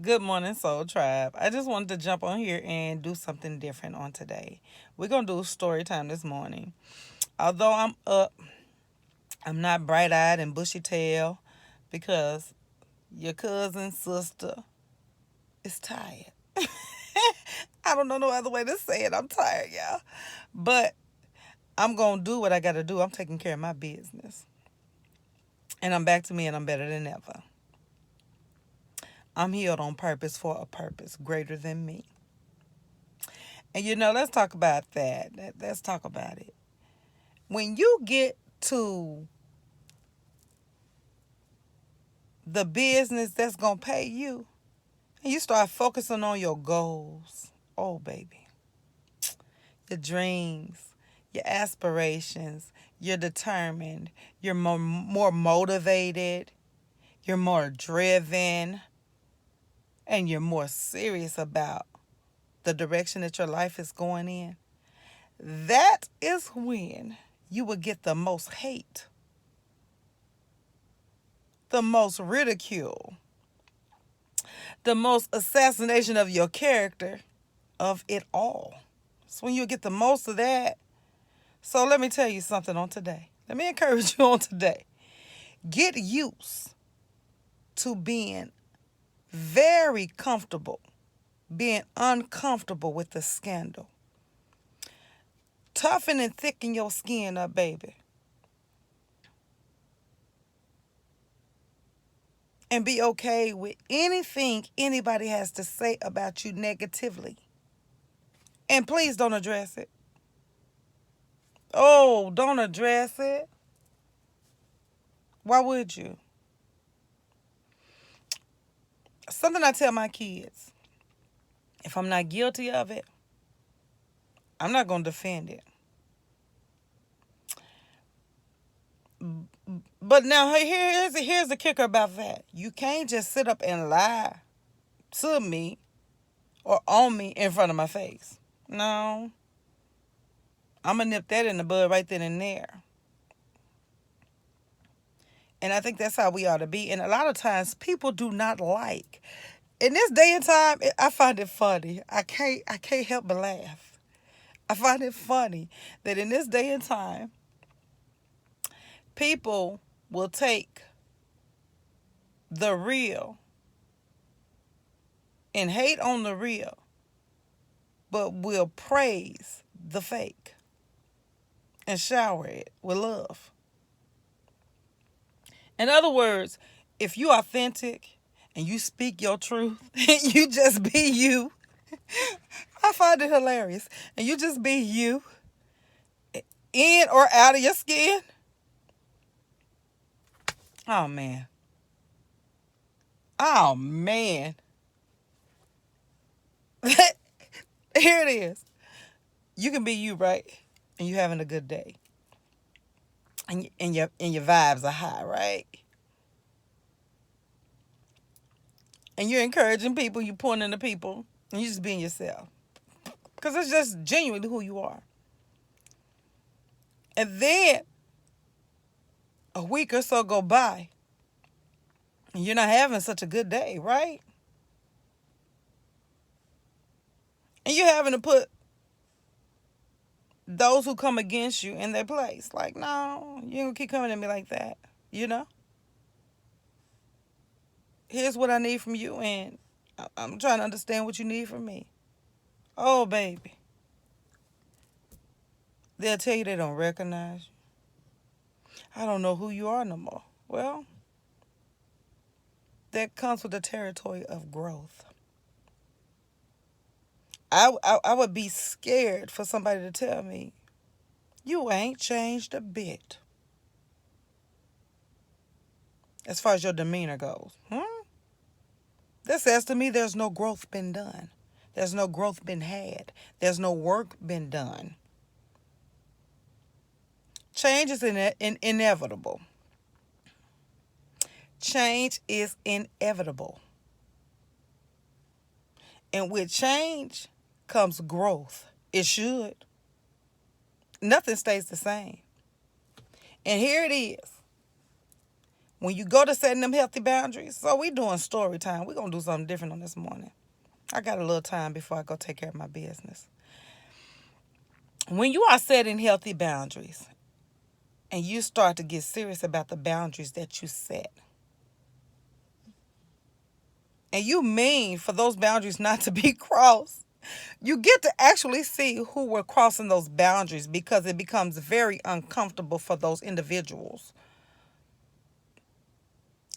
Good morning, Soul Tribe. I just wanted to jump on here and do something different on today. We're going to do story time this morning. Although I'm up, I'm not bright eyed and bushy tailed because your cousin, sister is tired. I don't know no other way to say it. I'm tired, y'all. But I'm going to do what I got to do. I'm taking care of my business. And I'm back to me and I'm better than ever. I'm healed on purpose for a purpose greater than me. And let's talk about that. Let's talk about it. When you get to the business that's going to pay you, and you start focusing on your goals, oh, baby, your dreams, your aspirations, you're determined, you're more motivated, you're more driven, and you're more serious about the direction that your life is going in. That is when you will get the most hate, the most ridicule, the most assassination of your character of it all. So when you get the most of that. So let me tell you something on today. Let me encourage you on today. Get used to being very comfortable, being uncomfortable with the scandal. Toughen and thicken your skin up, baby. And be okay with anything anybody has to say about you negatively. And please don't address it. Oh, don't address it. Why would you? Something I tell my kids, if I'm not guilty of it, I'm not going to defend it. But now here's the kicker about that. You can't just sit up and lie to me or on me in front of my face. No. I'm going to nip that in the bud right then and there. And I think that's how we ought to be. And a lot of times people do not like. In this day and time, I find it funny. I can't help but laugh. I find it funny that in this day and time, people will take the real and hate on the real, but will praise the fake and shower it with love. In other words, if you authentic and you speak your truth and you just be you, I find it hilarious. And you just be you, in or out of your skin. Oh man. Oh man. Here it is. You can be you, right? And you having a good day. And your vibes are high, right? And you're encouraging people, you pointing to people, and you just being yourself. Because it's just genuinely who you are. And then a week or so go by, and you're not having such a good day, right? And you're having to put those who come against you in their place. Like, no, you ain't gonna keep coming at me like that. You know? Here's what I need from you, and I'm trying to understand what you need from me. Oh, baby. They'll tell you they don't recognize you. I don't know who you are no more. Well, that comes with the territory of growth. I would be scared for somebody to tell me, you ain't changed a bit as far as your demeanor goes. That says to me there's no growth been done. There's no growth been had. There's no work been done. Change is inevitable. Change is inevitable. And with change comes growth. It should. Nothing stays the same. And here it is. When you go to setting them healthy boundaries, so we doing story time. We're going to do something different on this morning. I got a little time before I go take care of my business. When you are setting healthy boundaries and you start to get serious about the boundaries that you set, and you mean for those boundaries not to be crossed, you get to actually see who were crossing those boundaries, because it becomes very uncomfortable for those individuals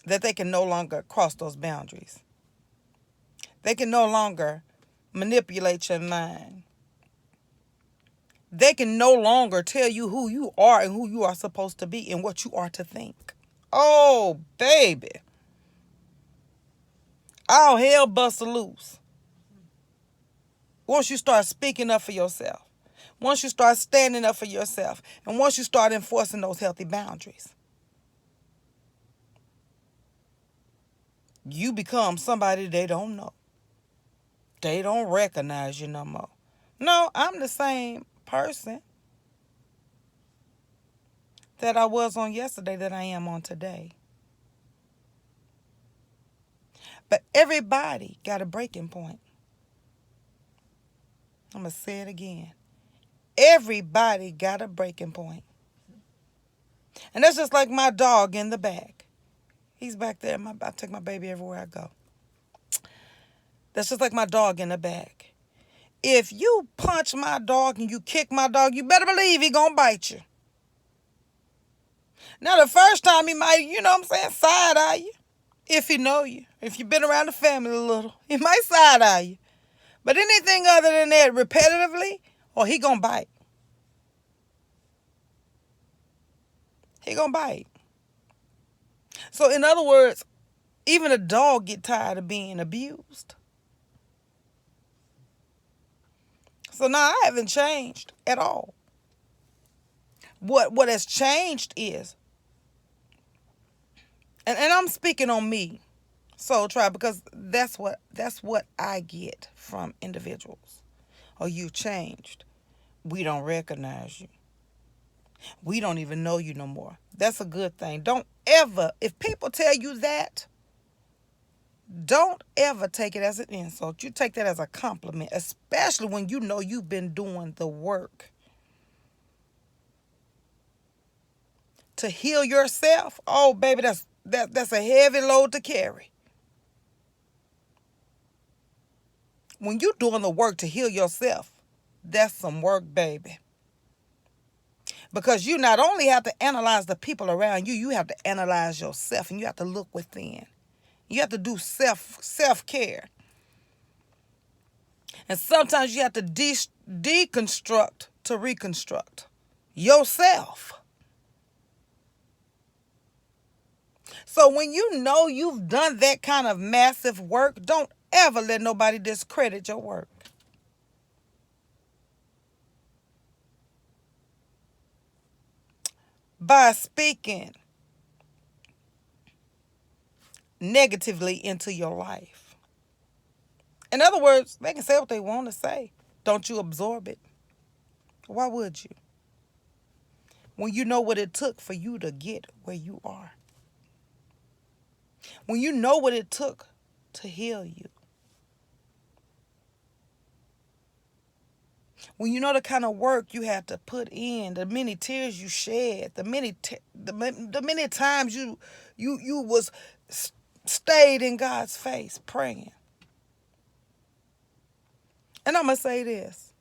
that they can no longer cross those boundaries. They can no longer manipulate your mind. They can no longer tell you who you are and who you are supposed to be and what you are to think. Oh, baby. All hell busts loose. Once you start speaking up for yourself, once you start standing up for yourself, and once you start enforcing those healthy boundaries, you become somebody they don't know. They don't recognize you no more. No, I'm the same person that I was on yesterday that I am on today. But everybody got a breaking point. I'm going to say it again. Everybody got a breaking point. And that's just like my dog in the back. He's back there. I take my baby everywhere I go. That's just like my dog in the back. If you punch my dog and you kick my dog, you better believe he gonna bite you. Now, the first time he might, side-eye you. If he know you. If you've been around the family a little, he might side-eye you. But anything other than that, repetitively, he gonna bite. He gonna bite. So, in other words, even a dog get tired of being abused. So now I haven't changed at all. What has changed is, and I'm speaking on me, Soul Tribe, because that's what I get from individuals. Oh, you changed. We don't recognize you. We don't even know you no more. That's a good thing. Don't ever, if people tell you that, don't ever take it as an insult. You take that as a compliment, especially when you know you've been doing the work to heal yourself. Oh, baby, that's a heavy load to carry. When you're doing the work to heal yourself, that's some work, baby. Because you not only have to analyze the people around you, you have to analyze yourself, and you have to look within. You have to do self-care. And sometimes you have to deconstruct to reconstruct yourself. So when you know you've done that kind of massive work, don't ever let nobody discredit your work. By speaking negatively into your life. In other words, they can say what they want to say. Don't you absorb it? Why would you? When you know what it took for you to get where you are. When you know what it took to heal you. When you know the kind of work you had to put in, the many tears you shed, the many times you was stayed in God's face praying. And I'm going to say this.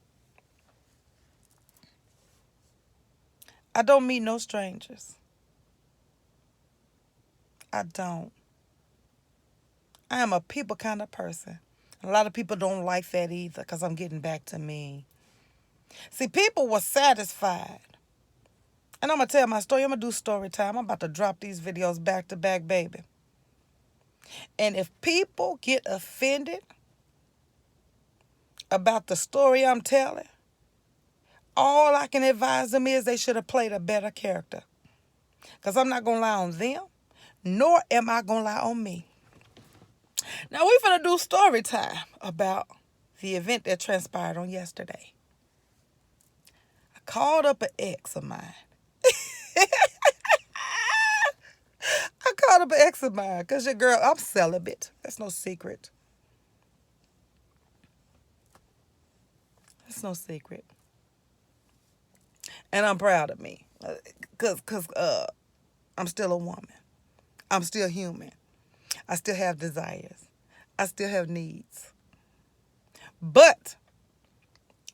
I don't meet no strangers. I don't. I am a people kind of person. A lot of people don't like that either, because I'm getting back to me. See, people were satisfied. And I'm going to tell my story. I'm going to do story time. I'm about to drop these videos back to back, baby. And if people get offended about the story I'm telling, all I can advise them is they should have played a better character. Because I'm not going to lie on them, nor am I going to lie on me. Now, we're going to do story time about the event that transpired on yesterday. I called up an ex of mine. I called up an ex of mine because your girl, I'm celibate. That's no secret. That's no secret. And I'm proud of me. Cause I'm still a woman. I'm still human. I still have desires. I still have needs. But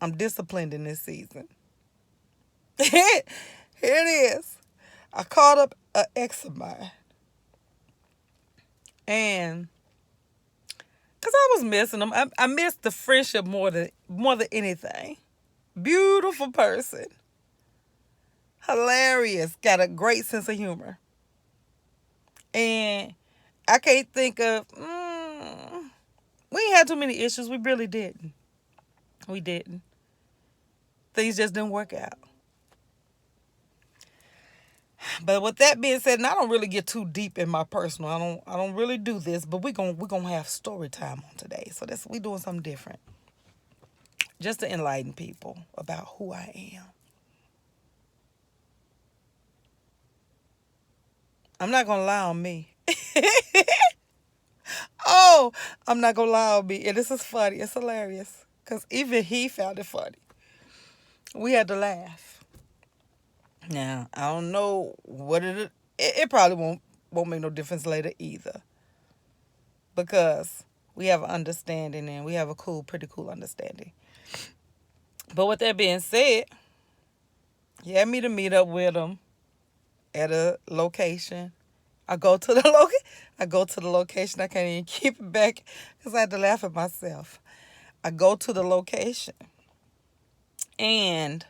I'm disciplined in this season. Here it is. I called up an ex of mine. And because I was missing him. I missed the friendship more than anything. Beautiful person. Hilarious. Got a great sense of humor. And I can't think of... we ain't had too many issues. We really didn't. We didn't. Things just didn't work out. But with that being said, and I don't really get too deep in my personal. I don't really do this, but we're gonna have story time on today. So we doing something different. Just to enlighten people about who I am. I'm not gonna lie on me. Oh, I'm not gonna lie on me. And this is funny. It's hilarious. Because even he found it funny. We had to laugh. Now, I don't know what it probably won't make no difference later either. Because we have an understanding and we have a pretty cool understanding. But with that being said, he had me to meet up with him at a location. I go to the location. I can't even keep it back because I had to laugh at myself. I go to the location. And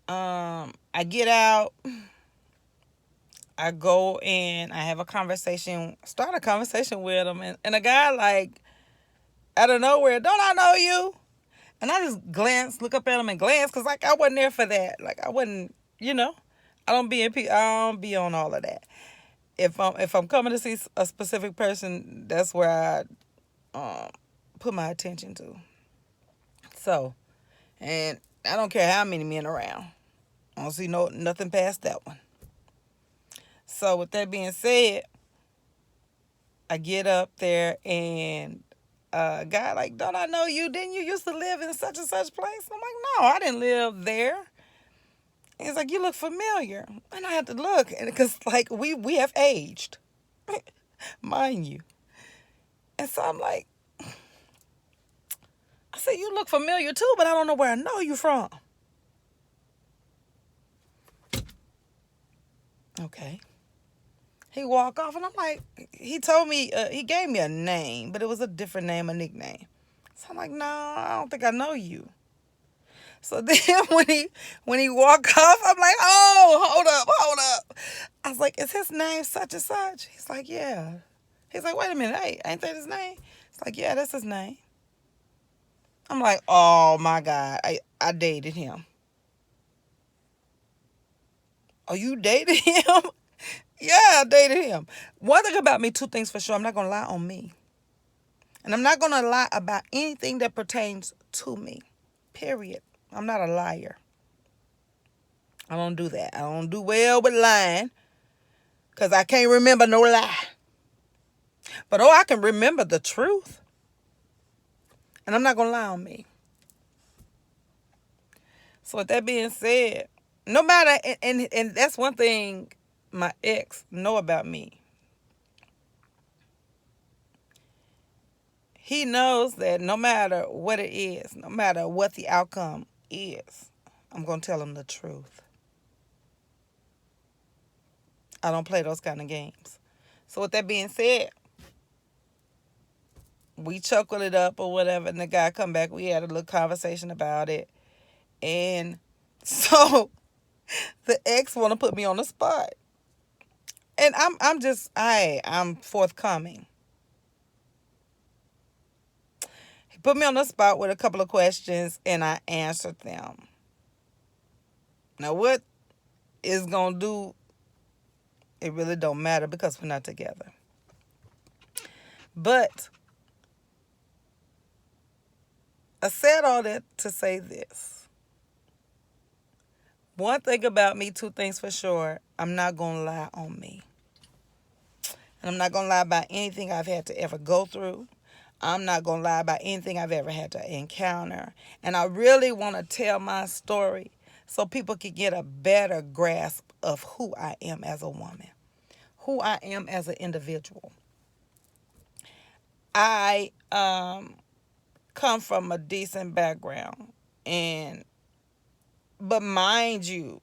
I get out. I go and I have start a conversation with him. And a guy like, out of nowhere, don't I know you? And I just look up at him and glance because like I wasn't there for that. Like I wasn't, I don't be on all of that. If I'm coming to see a specific person, that's where I put my attention to. So, and I don't care how many men around. I don't see nothing past that one. So with that being said, I get up there and a guy like, don't I know you? Didn't you used to live in such and such place? I'm like, no, I didn't live there. He's like, you look familiar. And I had to look because like we have aged, mind you. And so I'm like, I said, you look familiar too, but I don't know where I know you from. Okay. He walked off and I'm like, he told me, he gave me a name, but it was a different name, a nickname. So I'm like, no, I don't think I know you. So then when he walked off, I'm like, oh, hold up. I was like, is his name such and such? He's like, yeah. He's like, wait a minute, hey, ain't that his name? It's like, yeah, that's his name. I'm like, oh my God, I dated him. Oh, you dated him? Yeah, I dated him. One thing about me, two things for sure, I'm not going to lie on me. And I'm not going to lie about anything that pertains to me, period. I'm not a liar. I don't do that. I don't do well with lying because I can't remember no lie. But I can remember the truth. And I'm not going to lie on me. So with that being said, no matter, and that's one thing my ex know about me. He knows that no matter what it is, no matter what the outcome is, I'm going to tell him the truth. I don't play those kind of games. So with that being said, we chuckled it up or whatever, and the guy come back. We had a little conversation about it. And so the ex want to put me on the spot. And I'm forthcoming. He put me on the spot with a couple of questions, and I answered them. Now, what is going to do, it really don't matter because we're not together. But I said all that to say this. One thing about me, two things for sure, I'm not going to lie on me. And I'm not going to lie about anything I've had to ever go through. I'm not going to lie about anything I've ever had to encounter. And I really want to tell my story so people can get a better grasp of who I am as a woman, who I am as an individual. I come from a decent background, but mind you,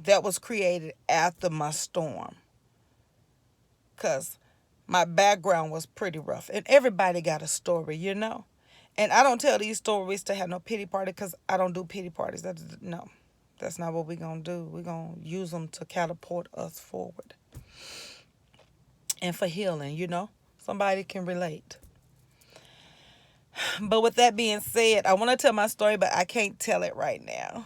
that was created after my storm, because my background was pretty rough, and everybody got a story, And I don't tell these stories to have no pity party, because I don't do pity parties. No, that's not what we're going to do. We're going to use them to catapult us forward and for healing, Somebody can relate. But with that being said, I want to tell my story, but I can't tell it right now.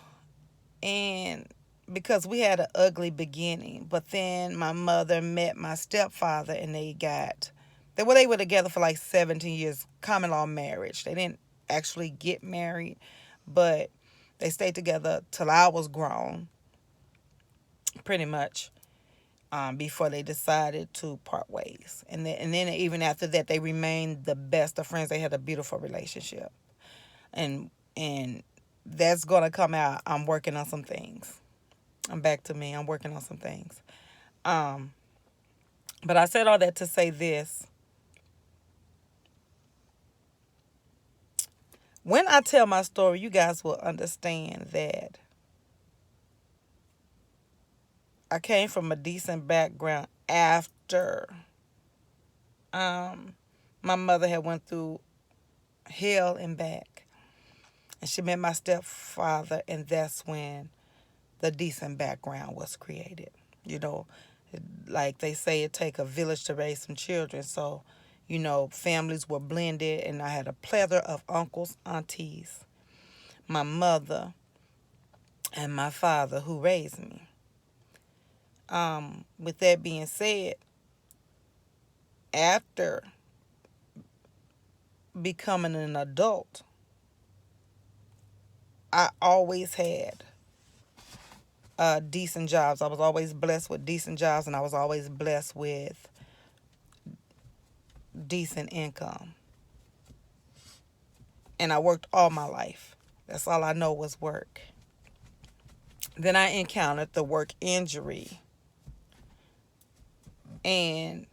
And because we had an ugly beginning, but then my mother met my stepfather, and they were together for like 17 years, common law marriage. They didn't actually get married, but they stayed together till I was grown, pretty much, before they decided to part ways. And then even after that, they remained the best of friends. They had a beautiful relationship. And that's going to come out. I'm working on some things. I'm back to me. I'm working on some things. But I said all that to say this. When I tell my story, you guys will understand that I came from a decent background after my mother had went through hell and back. And she met my stepfather, and that's when the decent background was created. Like they say, it take a village to raise some children. So, families were blended, and I had a plethora of uncles, aunties, my mother, and my father who raised me. With that being said, after becoming an adult, I always had decent jobs. I was always blessed with decent jobs, and I was always blessed with decent income. And I worked all my life. That's all I know was work. Then I encountered the work injury. And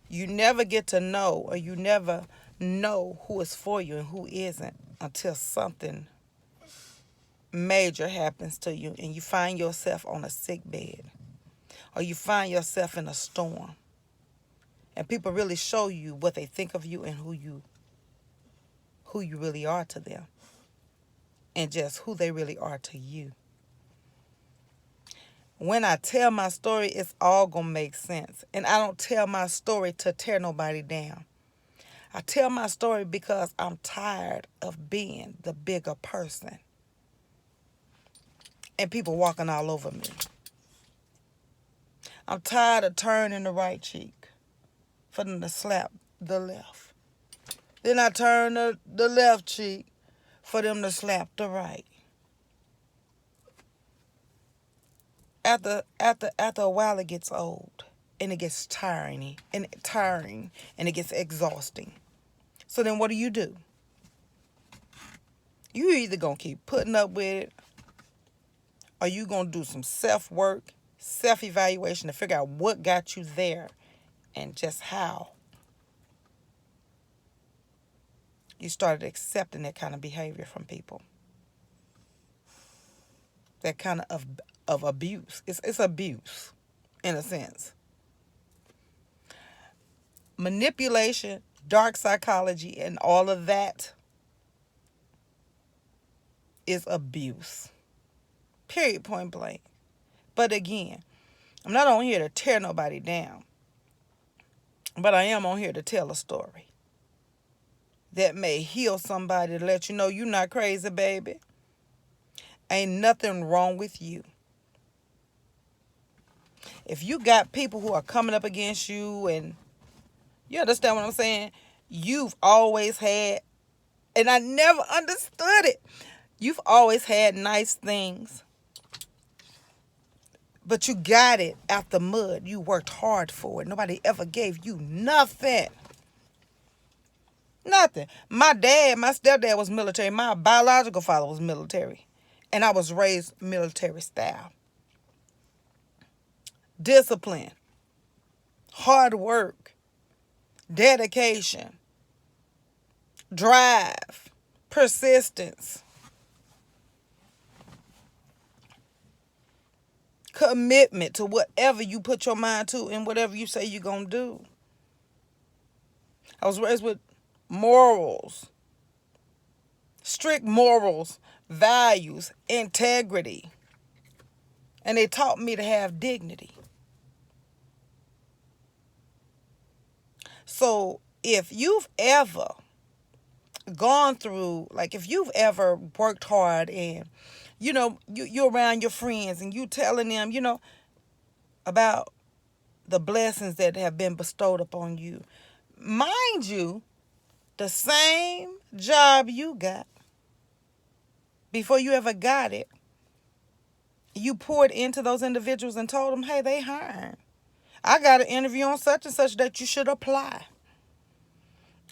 you never get to know, or you never know who is for you and who isn't, until something major happens to you and you find yourself on a sick bed, or you find yourself in a storm, and people really show you what they think of you and who you really are to them, and just who they really are to you. When I tell my story, it's all gonna make sense. And I don't tell my story to tear nobody down. I tell my story because I'm tired of being the bigger person and people walking all over me. I'm tired of turning the right cheek for them to slap the left. Then I turn the left cheek for them to slap the right. After a while, it gets old, and it gets tiring, and it gets exhausting. So then what do? You either gonna keep putting up with it, or you gonna do some self-work, self-evaluation to figure out what got you there and just how you started accepting that kind of behavior from people. That kind of abuse. It's abuse, in a sense. Manipulation, dark psychology, and all of that is abuse. Period, point blank. But again, I'm not on here to tear nobody down, but I am on here to tell a story that may heal somebody, to let you know you're not crazy, baby. Ain't nothing wrong with you. If you got people who are coming up against you, and you understand what I'm saying, you've always had, and I never understood it, you've always had nice things, But you got it out the mud. You worked hard for it. Nobody ever gave you nothing. Nothing. My stepdad was military. My biological father was military. And I was raised military style. Discipline, hard work, dedication, drive, persistence, commitment to whatever you put your mind to and whatever you say you're going to do. I was raised with morals, strict morals, values, integrity. And they taught me to have dignity. So if you've ever gone through, like if you've ever worked hard and, you're around your friends and you telling them, about the blessings that have been bestowed upon you. Mind you, the same job you got, before you ever got it, you poured into those individuals and told them, hey, they hiring. I got an interview on such and such that you should apply.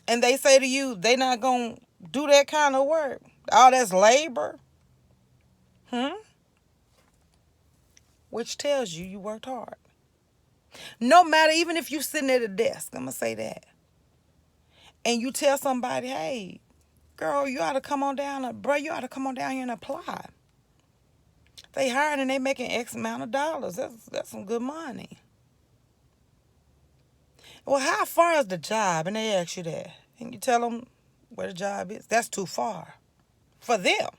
And they say to you, they not going to do that kind of work. All that's labor. Which tells you worked hard. No matter, even if you sitting at a desk, I'm going to say that. And you tell somebody, hey, girl, you ought to come on down, you ought to come on down here and apply. They hiring and they making X amount of dollars. That's some good money. Well, how far is the job? And they ask you that. And you tell them where the job is. That's too far for them.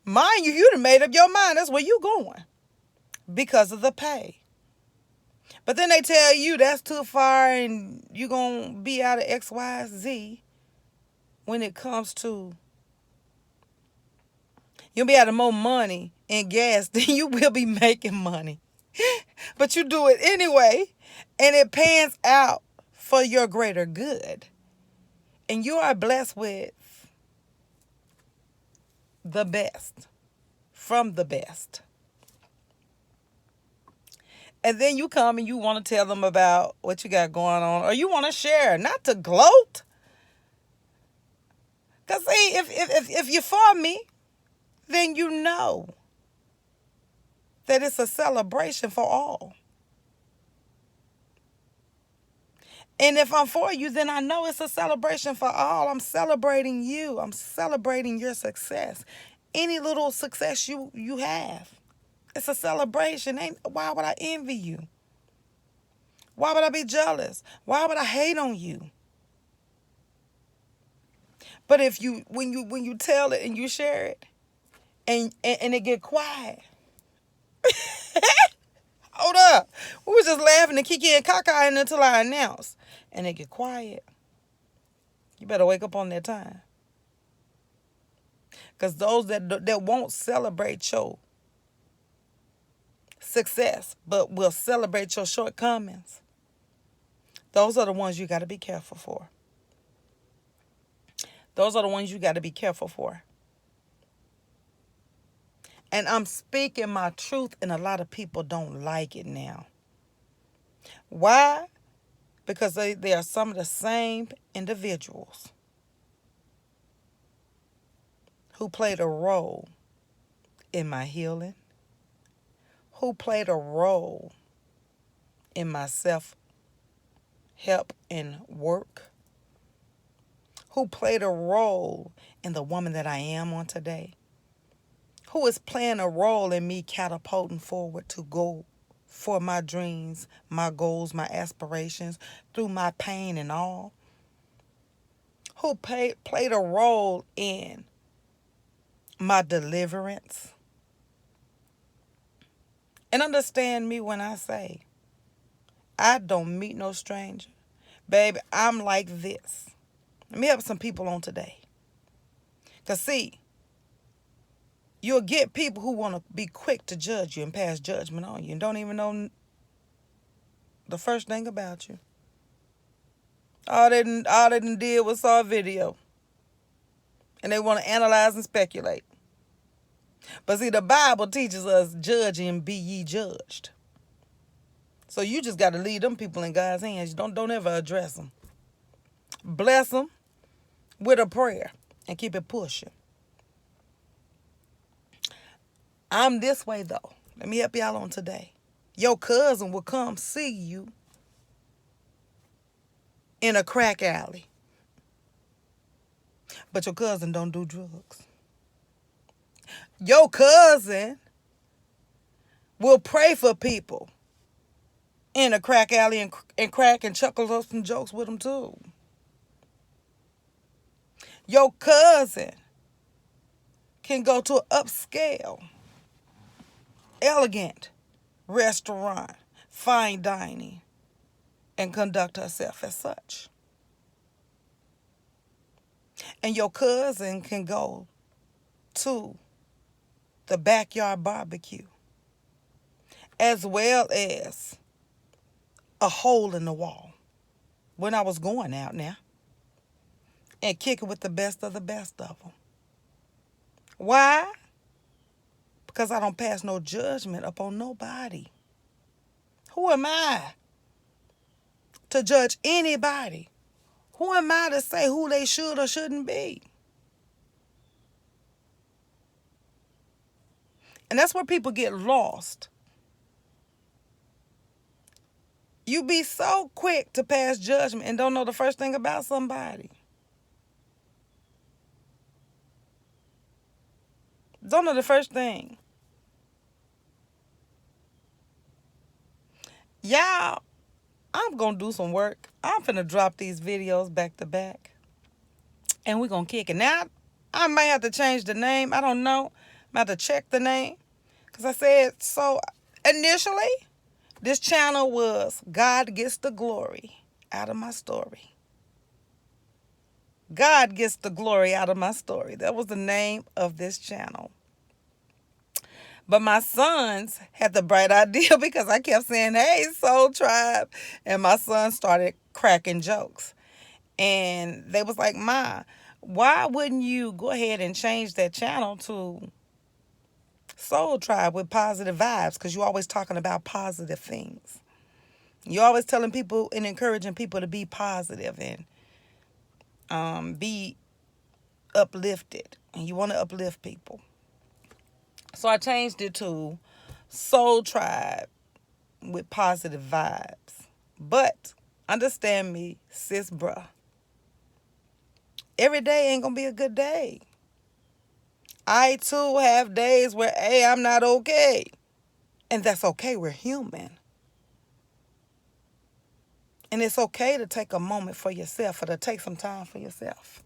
Mind you, you done made up your mind. That's where you going because of the pay. But then they tell you that's too far and you're going to be out of X, Y, Z when it comes to, you'll be out of more money and gas than you will be making money. But you do it anyway, and it pans out for your greater good. And you are blessed with the best from the best. And then you come and you want to tell them about what you got going on, or you want to share, not to gloat. Because see, if you're for me, then you know that it's a celebration for all. And if I'm for you, then I know it's a celebration for all. I'm celebrating you. I'm celebrating your success. Any little success you have, it's a celebration. Why would I envy you? Why would I be jealous? Why would I hate on you? But if when you tell it and you share it, and it get quiet. Hold up. We was just laughing and kiki and caca until I announced. And it get quiet. You better wake up on that time. Because those that won't celebrate your success, but will celebrate your shortcomings, those are the ones you got to be careful for. Those are the ones you got to be careful for. And I'm speaking my truth, and a lot of people don't like it now. Why? Because they are some of the same individuals who played a role in my healing, who played a role in my self-help and work, who played a role in the woman that I am on today, who is playing a role in me catapulting forward to go for my dreams, my goals, my aspirations, through my pain and all, who played a role in my deliverance. And understand me when I say, I don't meet no stranger. Baby, I'm like this. Let me help some people on today. Because see, you'll get people who want to be quick to judge you and pass judgment on you and don't even know the first thing about you. All they done did was saw a video. And they want to analyze and speculate. But see, the Bible teaches us, judge and be ye judged. So you just got to leave them people in God's hands. Don't ever address them. Bless them with a prayer and keep it pushing. I'm this way, though. Let me help y'all on today. Your cousin will come see you in a crack alley. But your cousin don't do drugs. Your cousin will pray for people in a crack alley and crack and chuckle up some jokes with them too. Your cousin can go to an upscale, elegant restaurant, fine dining, and conduct herself as such. And your cousin can go to the backyard barbecue, as well as a hole in the wall when I was going out now, and kick it with the best of them. Why? Because I don't pass no judgment upon nobody. Who am I to judge anybody? Who am I to say who they should or shouldn't be? And that's where people get lost. You be so quick to pass judgment and don't know the first thing about somebody. Don't know the first thing. Y'all, I'm going to do some work. I'm finna drop these videos back to back. And we're going to kick it. Now, I might have to change the name. I don't know. I have to check the name. Because I said, so initially, this channel was God Gets the Glory Out of My Story. God Gets the Glory Out of My Story. That was the name of this channel. But my sons had the bright idea because I kept saying, hey, Soul Tribe. And my son started cracking jokes. And they was like, Ma, why wouldn't you go ahead and change that channel to Soul Tribe with positive vibes? Because you're always talking about positive things. You're always telling people and encouraging people to be positive and be uplifted. And you want to uplift people. So I changed it to Soul Tribe with positive vibes. But understand me, sis, bruh. Every day ain't going to be a good day. I, too, have days where, hey, I'm not okay. And that's okay. We're human. And it's okay to take a moment for yourself or to take some time for yourself.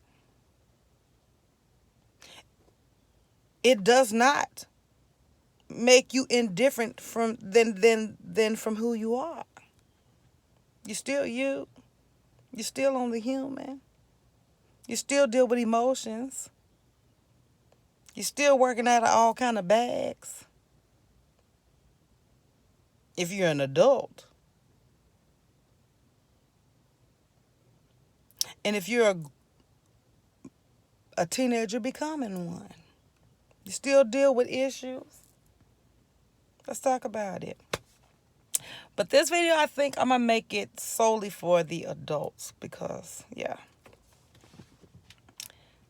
It does not make you indifferent from from who you are. You're still you. You're still only human. You still deal with emotions. You're still working out of all kind of bags. If you're an adult. And if you're a teenager becoming one, you still deal with issues. Let's talk about it. But this video, I think I'm going to make it solely for the adults because, yeah.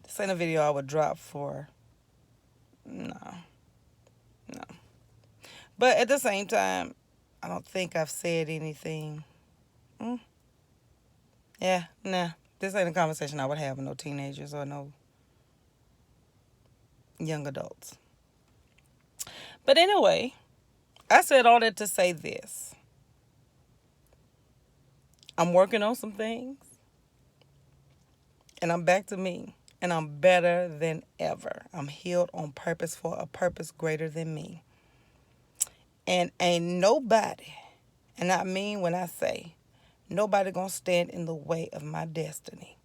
This ain't a video I would drop for. No. But at the same time, I don't think I've said anything. Yeah, nah. This ain't a conversation I would have with no teenagers or no young adults. But anyway, I said all that to say this. I'm working on some things. And I'm back to me. And I'm better than ever. I'm healed on purpose for a purpose greater than me. And ain't nobody, and I mean when I say, nobody gonna stand in the way of my destiny.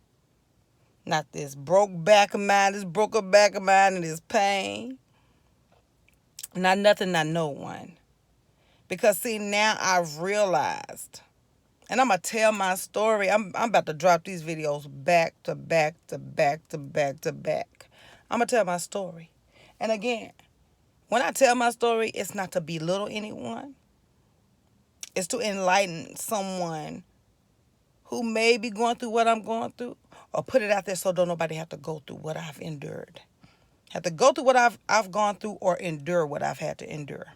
Not this broke back of mine, this broken back of mine, and this pain. Not nothing, not no one. Because see, now I've realized, and I'm going to tell my story. I'm about to drop these videos back to back to back to back to back. I'm going to tell my story. And again, When I tell my story, it's not to belittle anyone. It's to enlighten someone who may be going through what I'm going through, or put it out there so don't nobody have to go through what I've endured. Have to go through what I've gone through or endure what I've had to endure.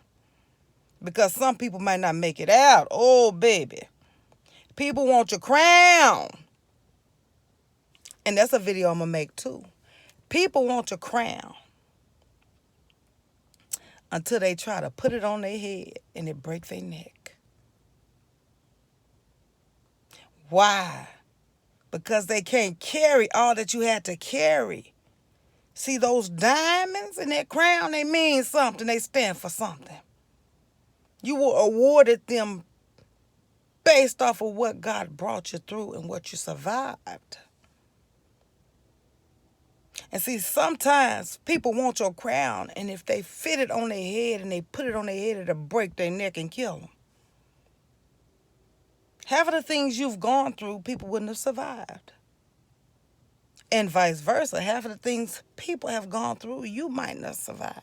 Because some people might not make it out. Oh, baby. People want your crown. And that's a video I'm going to make too. People want your crown until they try to put it on their head and it break their neck. Why? Because they can't carry all that you had to carry. See, those diamonds in that crown, they mean something. They stand for something. You were awarded them based off of what God brought you through and what you survived. And see, sometimes people want your crown, and if they fit it on their head and they put it on their head, it'll break their neck and kill them. Half of the things you've gone through, people wouldn't have survived. And vice versa. Half of the things people have gone through, you might not survive.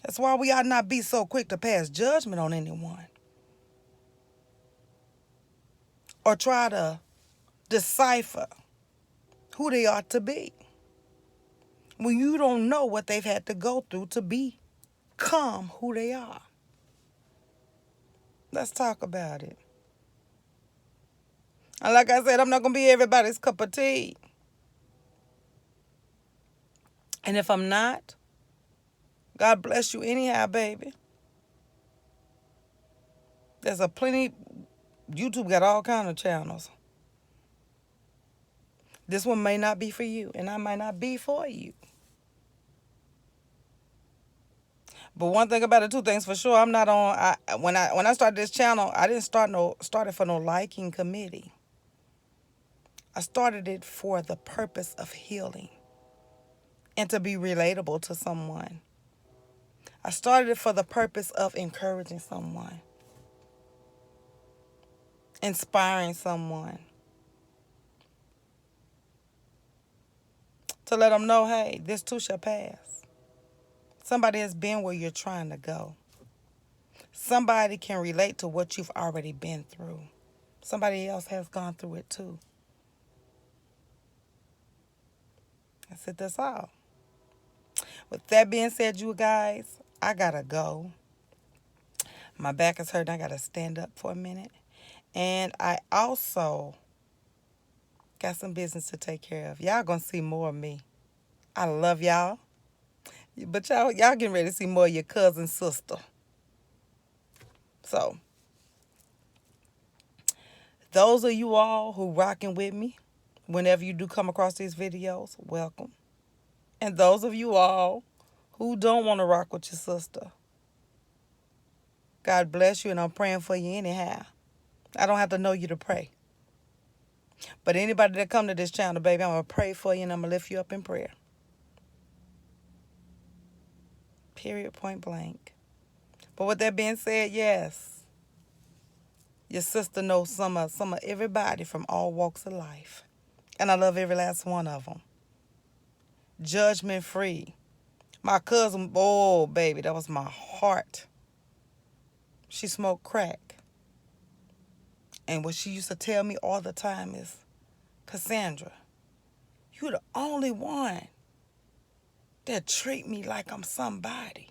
That's why we ought not be so quick to pass judgment on anyone, or try to decipher who they ought to be when you don't know what they've had to go through to become who they are. Let's talk about it. And like I said, I'm not going to be everybody's cup of tea. And if I'm not, God bless you anyhow, baby. There's a plenty. YouTube got all kind of channels. This one may not be for you, and I might not be for you. But one thing about it, two things for sure, I'm not on. When I started this channel, I didn't started for no liking committee. I started it for the purpose of healing and to be relatable to someone. I started it for the purpose of encouraging someone, inspiring someone, to let them know, hey, this too shall pass. Somebody has been where you're trying to go. Somebody can relate to what you've already been through. Somebody else has gone through it too. I said, that's all. With that being said, you guys, I gotta go. My back is hurting. I gotta stand up for a minute. And I also got some business to take care of. Y'all gonna see more of me. I love y'all. But y'all getting ready to see more of your cousin sister. So, those of you all who rocking with me, whenever you do come across these videos, welcome. And those of you all who don't want to rock with your sister, God bless you, and I'm praying for you anyhow. I don't have to know you to pray. But anybody that come to this channel, baby, I'm going to pray for you, and I'm going to lift you up in prayer. Period, point blank. But with that being said, yes, your sister knows some of everybody from all walks of life. And I love every last one of them. Judgment free. My cousin, oh, baby, that was my heart. She smoked crack. And what she used to tell me all the time is, Cassandra, you're the only one that treat me like I'm somebody.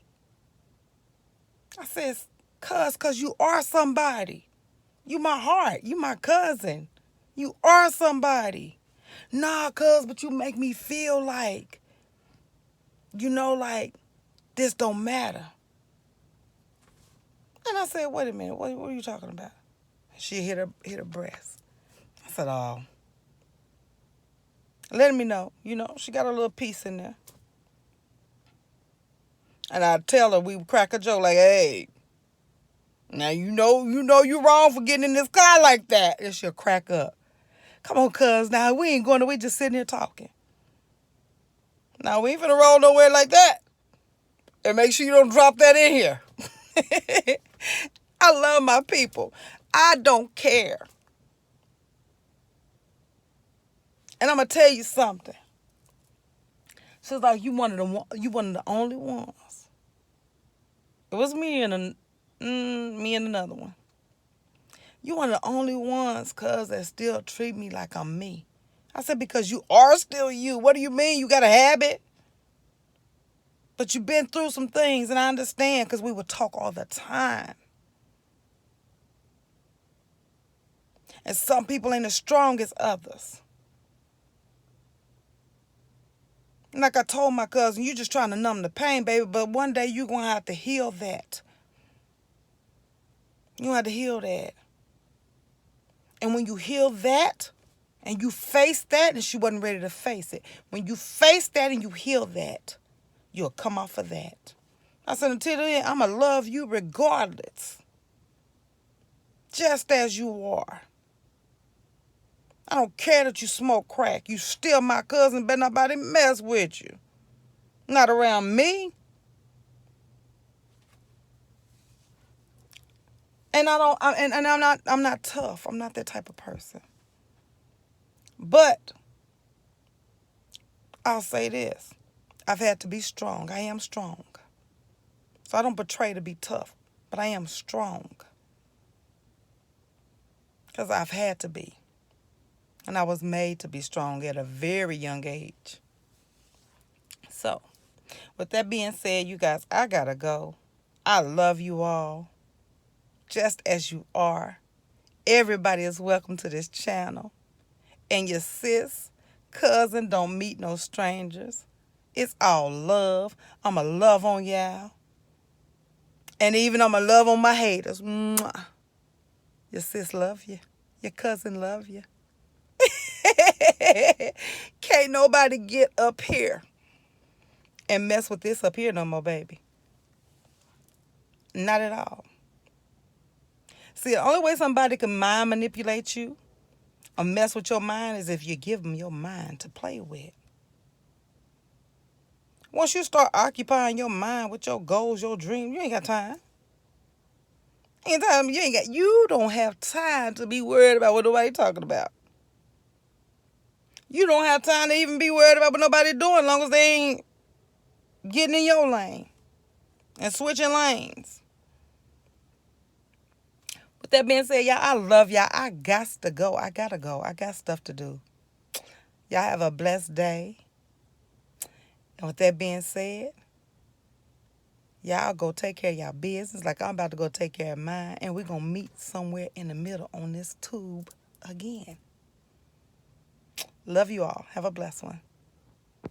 I said, cuz you are somebody. You my heart. You my cousin. You are somebody. Nah, cuz, but you make me feel like, like this don't matter. And I said, wait a minute, what are you talking about? She hit her breast. I said, oh. Letting me know, she got a little piece in there. And I tell her, we crack a joke like, hey, now you know you wrong for getting in this car like that. And she'll crack up. Come on, cuz, now we ain't going to, we just sitting here talking. Now we ain't finna roll nowhere like that. And make sure you don't drop that in here. I love my people. I don't care. And I'm gonna tell you something. She's like, you one of the only ones It was me and another one. You one of the only ones, cuz, that still treat me like I'm me. I said, because you are still you. What do you mean? You got a habit? But you've been through some things, and I understand, because we would talk all the time. And some people ain't as strong as others. And like I told my cousin, you just trying to numb the pain, baby, but one day you're going to have to heal that. You have to heal that. And when you heal that, and you face that, and she wasn't ready to face it. When you face that and you heal that, you'll come off of that. I said, until then, I'm going to love you regardless. Just as you are. I don't care that you smoke crack. You still my cousin, better nobody mess with you. Not around me. And I'm not tough. I'm not that type of person. But I'll say this. I've had to be strong. I am strong. So I don't betray to be tough, but I am strong. Because I've had to be. And I was made to be strong at a very young age. So, with that being said, you guys, I gotta go. I love you all, just as you are. Everybody is welcome to this channel. And your sis, cousin don't meet no strangers. It's all love. I'ma love on y'all. And even I'ma love on my haters. Mwah. Your sis love you. Your cousin love you. Can't nobody get up here and mess with this up here no more, baby. Not at all. See, the only way somebody can mind manipulate you or mess with your mind is if you give them your mind to play with. Once you start occupying your mind with your goals, your dreams, you ain't got time. You don't have time to be worried about what nobody talking about. You don't have time to even be worried about what nobody doing as long as they ain't getting in your lane and switching lanes. With that being said, y'all, I love y'all. I got to go. I gotta go. I got stuff to do. Y'all have a blessed day. And with that being said, y'all go take care of y'all business like I'm about to go take care of mine. And we're going to meet somewhere in the middle on this tube again. Love you all. Have a blessed one.